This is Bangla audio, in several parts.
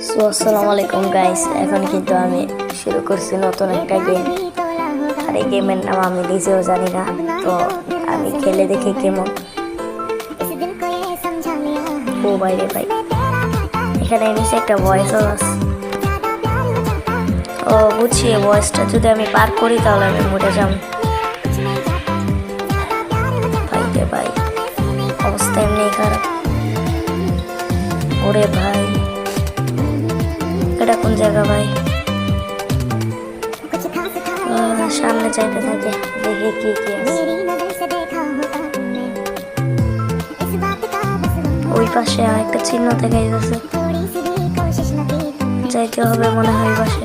আসসালামু আলাইকুম গাইস, এখন কিন্তু আমি শুরু করছি নতুন একটা গেম। আর এই গেমের নাম আমি নিজেও জানি না, তো আমি খেলে দেখি কেমন। ও বাইরে ভাই, এখানে নিচে একটা ভয়েসও আছে। ও বুঝছি, ভয়েসটা যদি আমি পার করি তাহলে আমি মরে যাব। ভাই রে ভাই, অবস্থা এমনি খারাপ। ওরে ভাই, এটা কোন জায়গা ভাই? সামনে চাইতে থাকে, দেখি কি কি আছে। ওই পাশে আরেকটা চিহ্ন দেখা যাচ্ছে, যাইতে হবে মনে হয় ওই পাশে।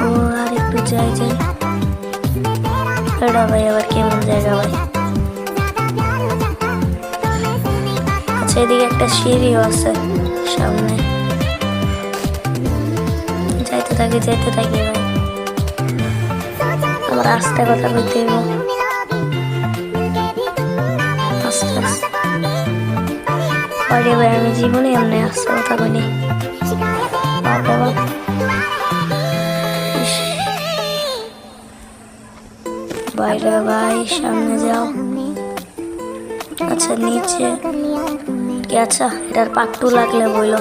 ও আর একটু যাই যাই। এটা ভাই আবার কেমন জায়গা ভাই? আচ্ছা, এদিকে একটা সিঁড়িও আছে সামনে। যাইতে থাকি ভাই। আমার আস্তে কথা বলতে হইব, আস্তে আস্তে। ভাই আমি জীবনে এমনি আস্তে কথা বলি। বাইরে ভাই, সামনে যাও। আচ্ছা নিচে কি? আচ্ছা, এটার পাকটু লাগলে বইলো।